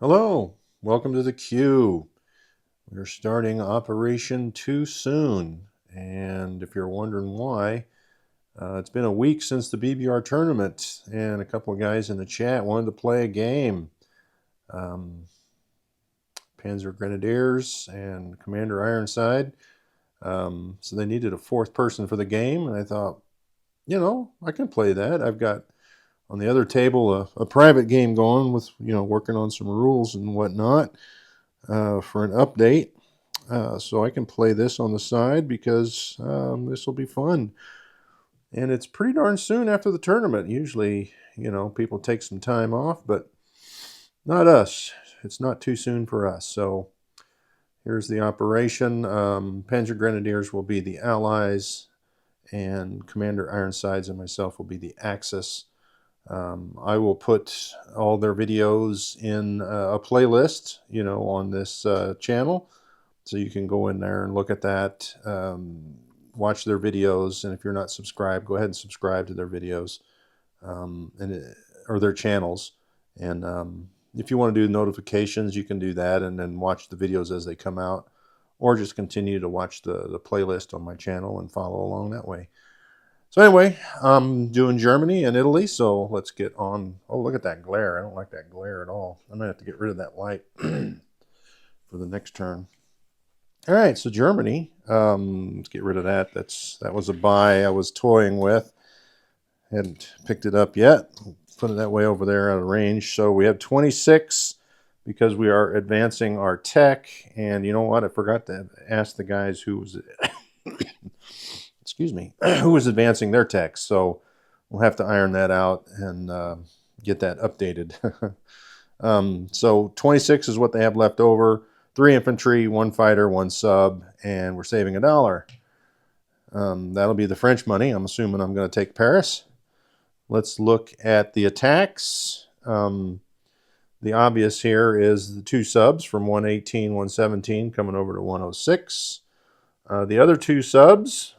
Hello, welcome to the queue. We're starting Operation Too Soon. And if you're wondering why, it's been a week since the BBR tournament, and a couple of guys in the chat wanted to play a game. Panzer Grenadiers and Commander Ironside. So they needed a fourth person for the game, and I thought, I can play that. I've got on the other table a private game going with, working on some rules and whatnot for an update. So I can play this on the side because this will be fun. And it's pretty darn soon after the tournament. Usually, people take some time off, but not us. It's not too soon for us. So here's the operation. Panzer Grenadiers will be the Allies, and Commander Ironsides and myself will be the Axis. I will put all their videos in a playlist, on this channel. So you can go in there and look at that, watch their videos, and if you're not subscribed, go ahead and subscribe to their videos or their channels. And if you want to do notifications, you can do that and then watch the videos as they come out, or just continue to watch the playlist on my channel and follow along that way. So anyway, I'm doing Germany and Italy, so let's get on. Oh, look at that glare. I don't like that glare at all. I'm going to have to get rid of that light for the next turn. All right, so Germany. Let's get rid of that. That was a buy I was toying with. Hadn't picked it up yet. Put it that way over there out of range. So we have 26 because we are advancing our tech. And you know what? I forgot to ask the guys who was, excuse me, who was advancing their tech. So we'll have to iron that out and get that updated. So 26 is what they have left over. 3 infantry, 1 fighter, 1 sub, and we're saving $1. That'll be the French money. I'm assuming I'm going to take Paris. Let's look at the attacks. The obvious here is the 2 subs from 118, 117 coming over to 106. The other 2 subs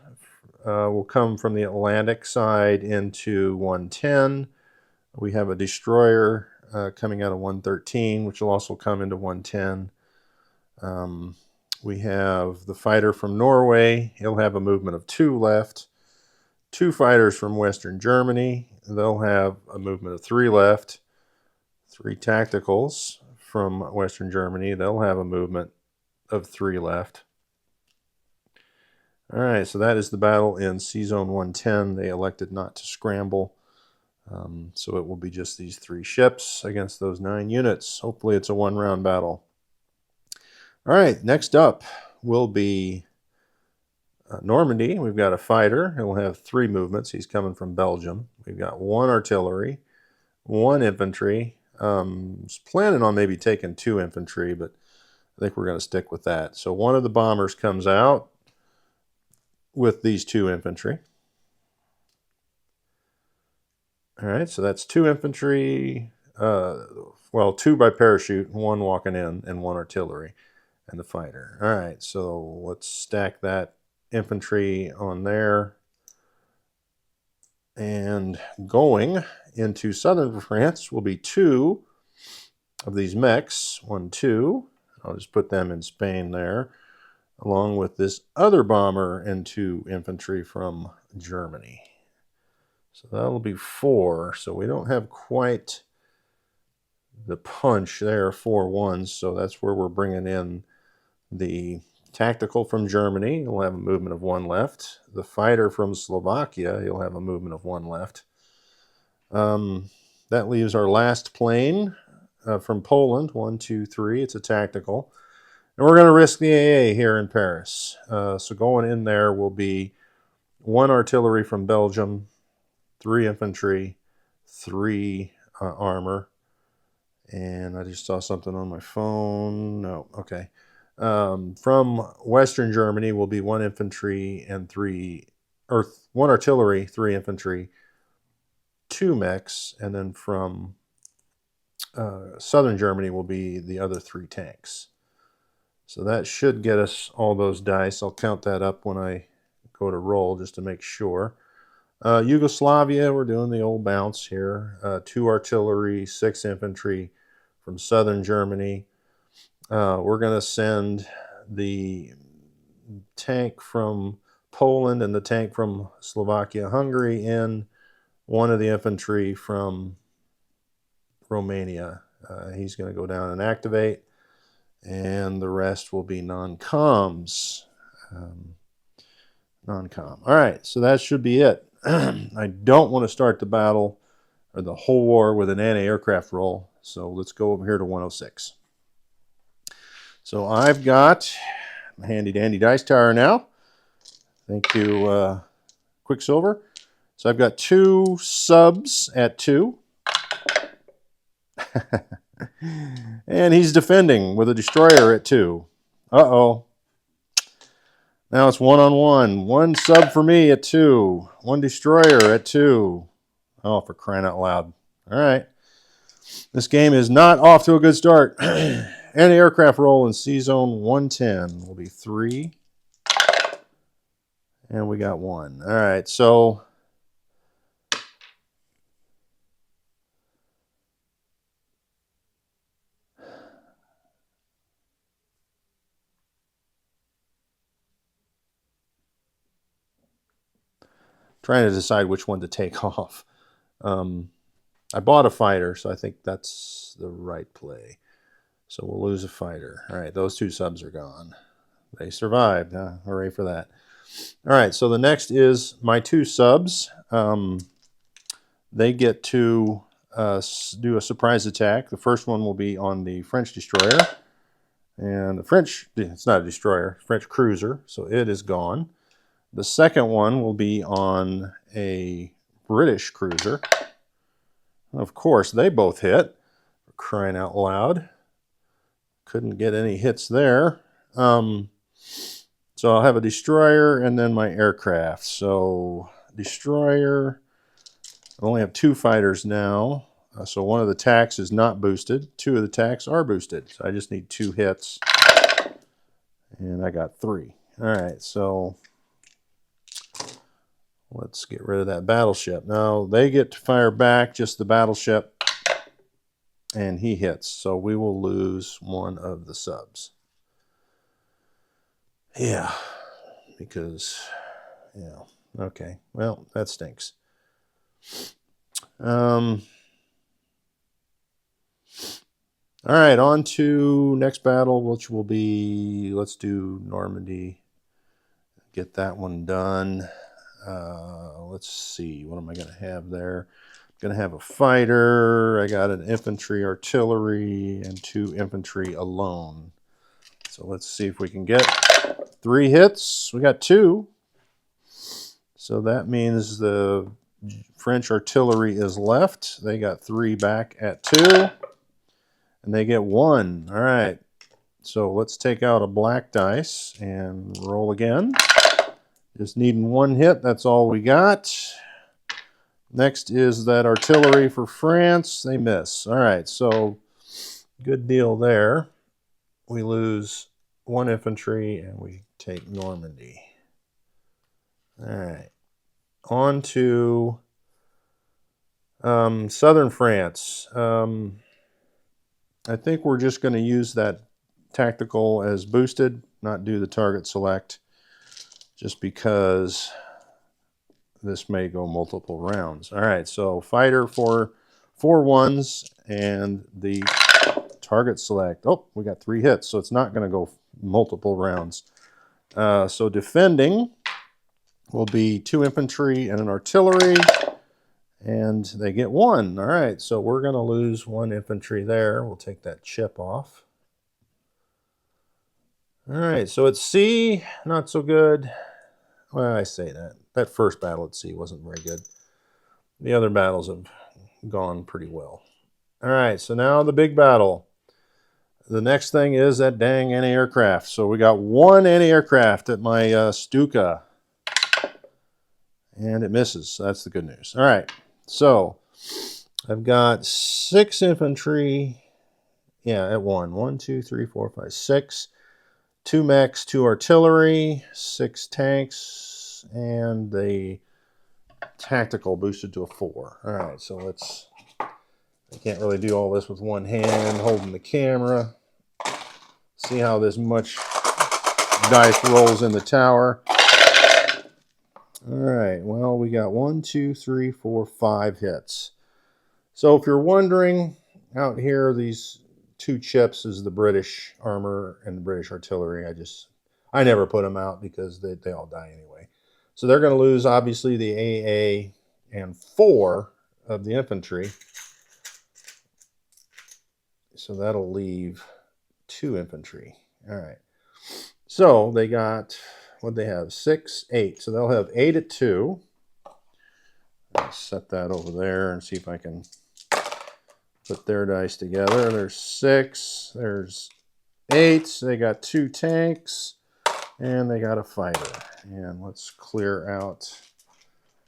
will come from the Atlantic side into 110. We have a destroyer coming out of 113, which will also come into 110. We have the fighter from Norway. He'll have a movement of 2 left. 2 fighters from Western Germany. They'll have a movement of 3 left. 3 tacticals from Western Germany. They'll have a movement of 3 left. All right, so that is the battle in C-Zone 110. They elected not to scramble. So it will be just these 3 ships against those 9 units. Hopefully it's a 1-round battle. All right, next up will be Normandy. We've got a fighter. He'll have 3 movements. He's coming from Belgium. We've got 1 artillery, 1 infantry. Was planning on maybe taking 2 infantry, but I think we're going to stick with that. So one of the bombers comes out with these 2 infantry. All right, so that's 2 infantry. 2 by parachute, 1 walking in, and 1 artillery. And the fighter. All right, so let's stack that infantry on there. And going into southern France will be 2 of these mechs. 1, 2. I'll just put them in Spain there, along with this other bomber and 2 infantry from Germany. So that'll be 4. So we don't have quite the punch there, 4 1s. So that's where we're bringing in the tactical from Germany. He'll have a movement of 1 left. The fighter from Slovakia, he'll have a movement of 1 left. That leaves our last plane from Poland, 1, 2, 3. It's a tactical. And we're going to risk the AA here in Paris. So going in there will be 1 artillery from Belgium, 3 infantry, 3 armor. And I just saw something on my phone. No, okay. From Western Germany will be 1 infantry and 1 artillery, 3 infantry, 2 mechs, and then from Southern Germany will be the other 3 tanks. So that should get us all those dice. I'll count that up when I go to roll just to make sure. Yugoslavia, we're doing the old bounce here. 2 artillery, 6 infantry, from southern Germany. We're going to send the tank from Poland and the tank from Slovakia, Hungary in, one of the infantry from Romania. He's going to go down and activate, and the rest will be non-coms. Non-com. All right, so that should be it. I don't want to start the battle or the whole war with an anti-aircraft roll, so let's go over here to 106. So I've got my handy-dandy dice tower now. Thank you, Quicksilver. So I've got 2 subs at 2. And he's defending with a destroyer at 2. Uh-oh. Now it's 1-on-1. 1 sub for me at 2. 1 destroyer at 2. Oh, for crying out loud. All right. This game is not off to a good start. Anti-aircraft roll in C-Zone 110 will be 3. And we got 1. All right, so trying to decide which one to take off. I bought a fighter, so I think that's the right play. So we'll lose a fighter. All right, those 2 subs are gone. They survived. Hooray for that. All right, so the next is my 2 subs. They get to do a surprise attack. The first one will be on the French destroyer. And the French, it's not a destroyer, French cruiser, so it is gone. The second one will be on a British cruiser. Of course, they both hit. For crying out loud. Couldn't get any hits there. So I'll have a destroyer and then my aircraft. So destroyer, I only have 2 fighters now. So 1 of the tacks is not boosted. 2 of the tacks are boosted. So I just need 2 hits. And I got 3. All right, so let's get rid of that battleship. Now they get to fire back just the battleship. And he hits. So we will lose 1 of the subs. Yeah, because, yeah, okay. Well, that stinks. All right, on to next battle, which will be, let's do Normandy. Get that one done. Let's see, what am I going to have there? I'm going to have a fighter. I got an infantry, artillery, and 2 infantry alone. So let's see if we can get 3 hits. We got 2. So that means the French artillery is left. They got 3 back at 2. And they get 1. All right. So let's take out a black dice and roll again. Just needing 1 hit. That's all we got. Next is that artillery for France. They miss. All right. So good deal there. We lose 1 infantry and we take Normandy. All right. On to southern France. I think we're just going to use that tactical as boosted, not do the target select, just because this may go multiple rounds. All right, so fighter for 4 1s and the target select. Oh, we got 3 hits, so it's not going to go multiple rounds. So defending will be 2 infantry and an artillery. And they get 1. All right, so we're going to lose 1 infantry there. We'll take that chip off. All right, so at sea, not so good. Well, I say that. That first battle at sea wasn't very good. The other battles have gone pretty well. All right, so now the big battle. The next thing is that dang anti-aircraft. So we got 1 anti-aircraft at my Stuka. And it misses. So that's the good news. All right. So I've got 6 infantry. Yeah, at 1. 1, 2, 3, 4, 5, 6. 2 mechs, 2 artillery, 6 tanks, and the tactical boosted to a 4. All right, so let's I can't really do all this with one hand holding the camera. See how this much dice rolls in the tower. All right, well, we got 1, 2, 3, 4, 5 hits. So if you're wondering, out here, these 2 chips is the British armor and the British artillery. I never put them out because they all die anyway. So they're going to lose, obviously, the AA and 4 of the infantry. So that'll leave 2 infantry. All right. So they got, what'd they have? 6, 8. So they'll have 8 at 2. I'll set that over there and see if I can put their dice together. There's 6. There's 8. So they got 2 tanks. And they got a fighter. And let's clear out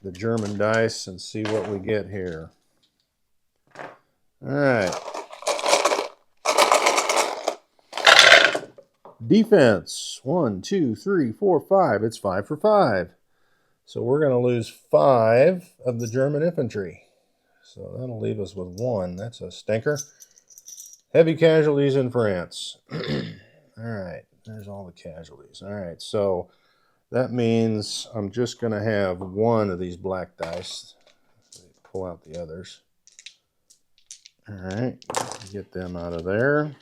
the German dice and see what we get here. All right. Defense, 1, 2, 3, 4, 5. It's 5 for 5. So we're going to lose 5 of the German infantry. So that'll leave us with 1. That's a stinker. Heavy casualties in France. All right, there's all the casualties. All right, so that means I'm just going to have 1 of these black dice. Pull out the others. All right, get them out of there.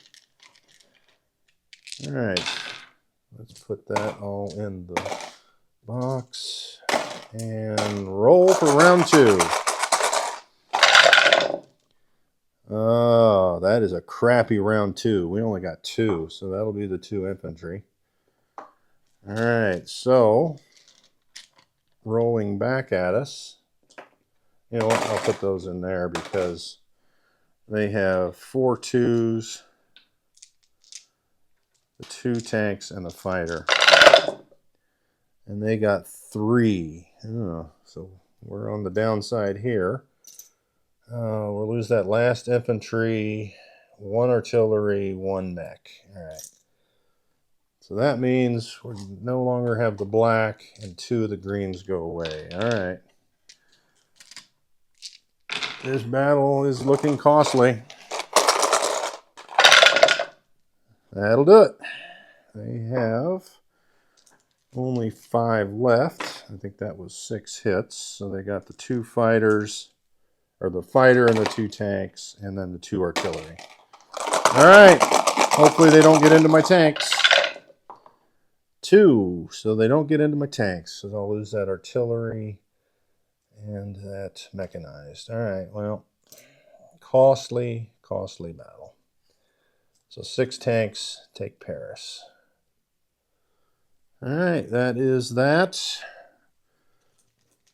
All right, let's put that all in the box and roll for round 2. Oh, that is a crappy round 2. We only got 2, so that'll be the 2 infantry. All right, so rolling back at us. You know what? I'll put those in there because they have 4 2s. The 2 tanks and the fighter. And they got 3. Oh, so we're on the downside here. We'll lose that last infantry, 1 artillery, 1 mech. All right. So that means we no longer have the black and 2 of the greens go away. All right. This battle is looking costly. That'll do it. They have only 5 left. I think that was 6 hits. So they got the 2 fighters, or the fighter and the 2 tanks, and then the 2 artillery. All right. Hopefully they don't get into my tanks. 2. So they don't get into my tanks. So I'll lose that artillery and that mechanized. All right. Well, costly battle. So 6 tanks take Paris. All right, that is that.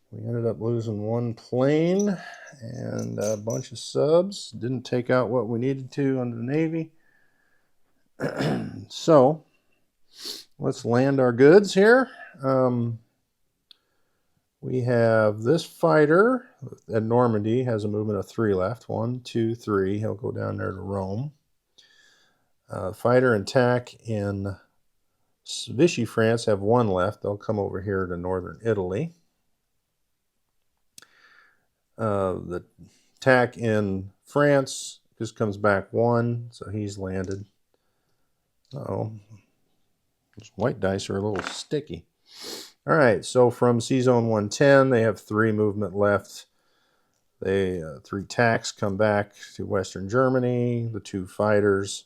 We ended up losing 1 plane and a bunch of subs. Didn't take out what we needed to on the Navy. So let's land our goods here. We have this fighter at Normandy has a movement of 3 left. 1, 2, 3. He'll go down there to Rome. Fighter and tack in Vichy, France have 1 left. They'll come over here to northern Italy. The tack in France just comes back 1, so he's landed. Uh-oh. Those white dice are a little sticky. All right, so from C-Zone 110, they have 3 movement left. They 3 tacks come back to Western Germany. The 2 fighters.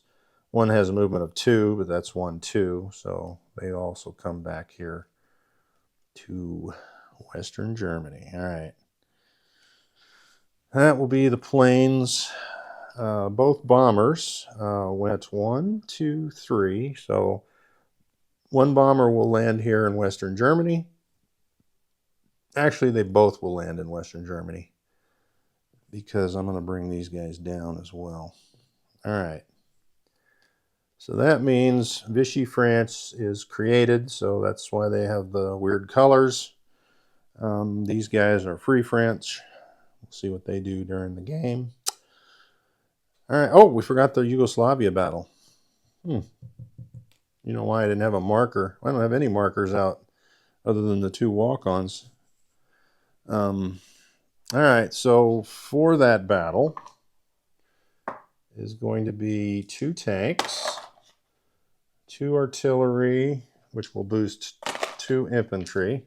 1 has a movement of 2, but that's 1, 2. So they also come back here to Western Germany. All right. That will be the planes. Both bombers went 1, 2, 3. So 1 bomber will land here in Western Germany. Actually, they both will land in Western Germany because I'm going to bring these guys down as well. All right. So that means Vichy France is created, so that's why they have the weird colors. These guys are Free French. We'll see what they do during the game. All right. Oh, we forgot the Yugoslavia battle. You know why I didn't have a marker? I don't have any markers out other than the 2 walk-ons. All right. So for that battle, is going to be 2 tanks, 2 artillery, which will boost 2 infantry,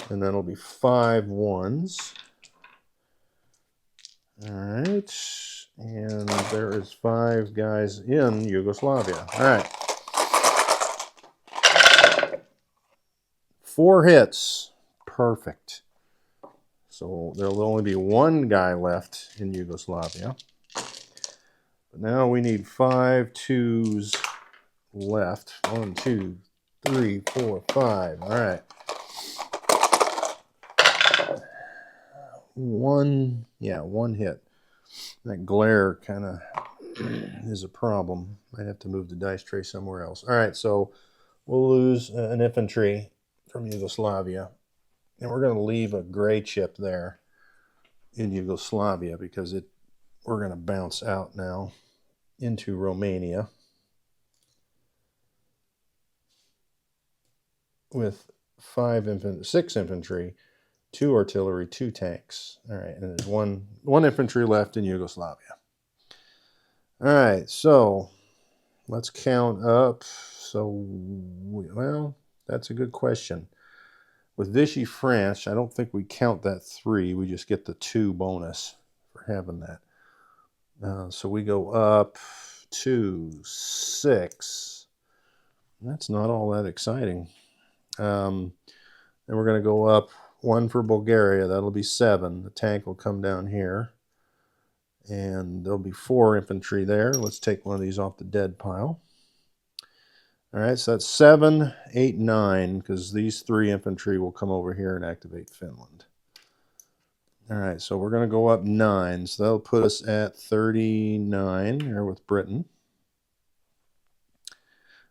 and then it'll be 5 ones. All right, and there is 5 guys in Yugoslavia. All right. 4 hits. Perfect. So there'll only be 1 guy left in Yugoslavia. But now we need 5 2s left. 1, 2, 3, 4, 5. All right. 1 hit. That glare kind of is a problem. Might have to move the dice tray somewhere else. All right, so we'll lose an infantry from Yugoslavia. And we're going to leave a gray chip there in Yugoslavia because we're going to bounce out now into Romania with 6 infantry, 2 artillery, 2 tanks. All right, and there's one infantry left in Yugoslavia. All right, so let's count up. So, well, that's a good question. With Vichy France, I don't think we count that 3. We just get the 2 bonus for having that. So we go up to 6. That's not all that exciting. Then we're going to go up 1 for Bulgaria. That'll be 7. The tank will come down here. And there'll be 4 infantry there. Let's take one of these off the dead pile. All right, so that's 7, 8, 9, because these 3 infantry will come over here and activate Finland. All right, so we're going to go up 9. So that'll put us at 39 here with Britain.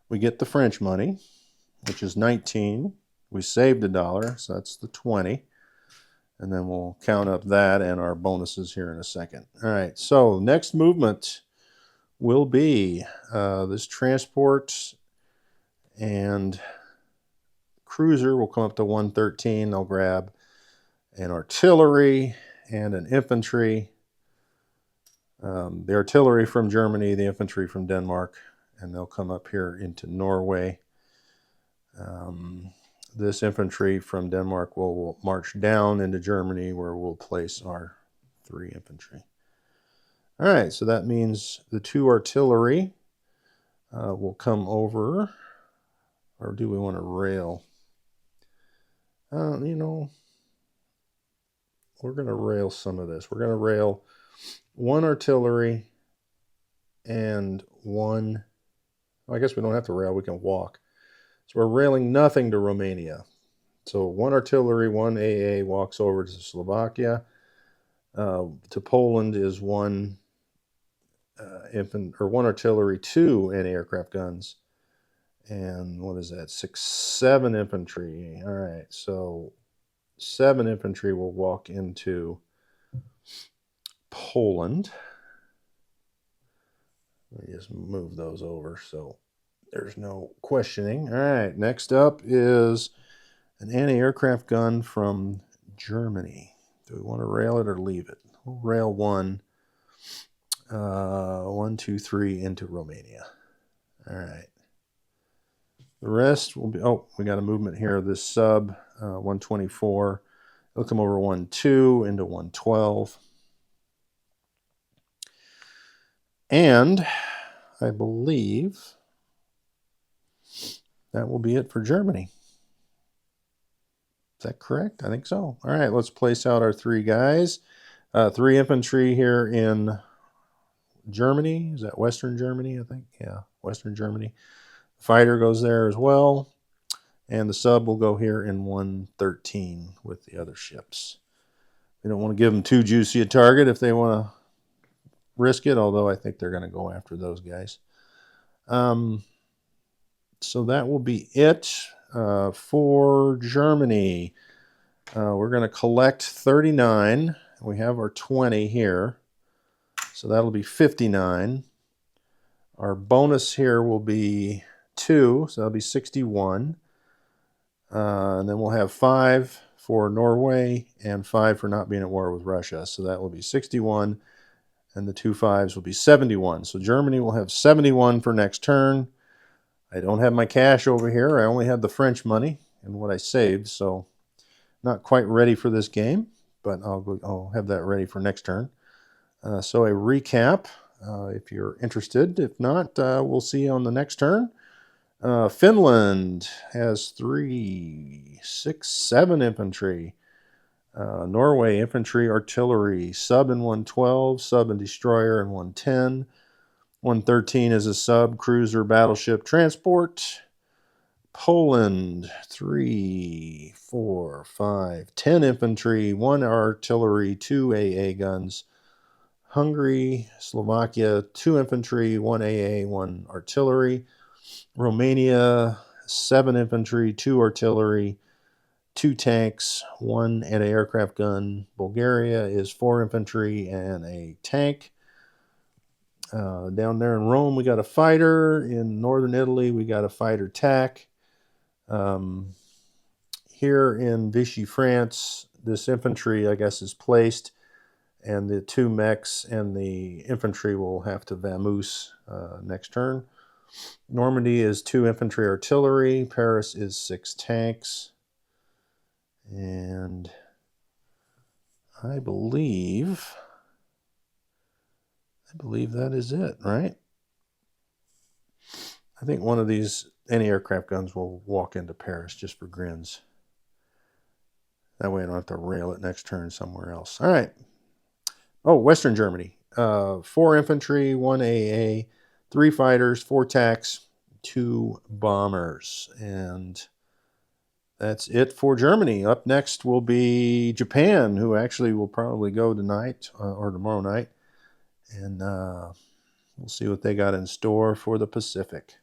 We get the French money, which is 19. We saved $1, so that's the 20. And then we'll count up that and our bonuses here in a second. All right, so next movement will be this transport and cruiser will come up to 113. They'll grab an artillery and an infantry. The artillery from Germany, the infantry from Denmark, and they'll come up here into Norway. This infantry from Denmark will march down into Germany where we'll place our 3 infantry. All right, so that means the 2 artillery will come over. Or do we want to rail? You know, we're going to rail some of this. We're going to rail 1 artillery and 1... I guess we don't have to rail. We can walk. So we're railing nothing to Romania. So 1 artillery, 1 AA walks over to Slovakia. To Poland is 1 1 artillery, 2 anti-aircraft guns. And what is that? 7 infantry. All right, so 7 infantry will walk into Poland. Let me just move those over so there's no questioning. All right, next up is an anti-aircraft gun from Germany. Do we want to rail it or leave it? We'll rail 1, 1, 2, 3 into Romania. All right. The rest will be, we got a movement here. This sub, 124. It'll come over 1, 2 into 112. And I believe that will be it for Germany. Is that correct? I think so. All right, let's place out our 3 guys. 3 infantry here in Germany. Is that Western Germany, I think? Yeah, Western Germany. The fighter goes there as well. And the sub will go here in 113 with the other ships. We don't want to give them too juicy a target if they want to risk it, although I think they're going to go after those guys. So that will be it for Germany. We're going to collect 39. We have our 20 here. So that'll be 59. Our bonus here will be 2, so that'll be 61. And then we'll have 5 for Norway and 5 for not being at war with Russia. So that will be 61. and the 2 5s will be 71. So Germany will have 71 for next turn. I don't have my cash over here. I only have the French money and what I saved, so not quite ready for this game, but I'll have that ready for next turn. So a recap, if you're interested. If not, we'll see you on the next turn. Finland has 3, 6, 7 infantry. Norway infantry, artillery, sub in 112, sub and destroyer in 110. 113 is a sub, cruiser, battleship, transport. Poland, 3, 4, 5, 10 infantry, 1 artillery, 2 AA guns. Hungary, Slovakia, 2 infantry, 1 AA, 1 artillery. Romania, 7 infantry, 2 artillery, 2 tanks, 1 anti-aircraft gun. Bulgaria is 4 infantry and a tank. Down there in Rome, we got a fighter. In northern Italy, we got a fighter TAC. Here in Vichy, France, this infantry, I guess, is placed, and the 2 mechs and the infantry will have to vamoose next turn. Normandy is 2 infantry artillery. Paris is 6 tanks. And I believe that is it, right? I think one of these anti-aircraft guns will walk into Paris just for grins. That way I don't have to rail it next turn somewhere else. All right. Oh, Western Germany. 4 infantry, 1 AA, 3 fighters, 4 tanks, 2 bombers. And that's it for Germany. Up next will be Japan, who actually will probably go tonight or tomorrow night. And we'll see what they got in store for the Pacific.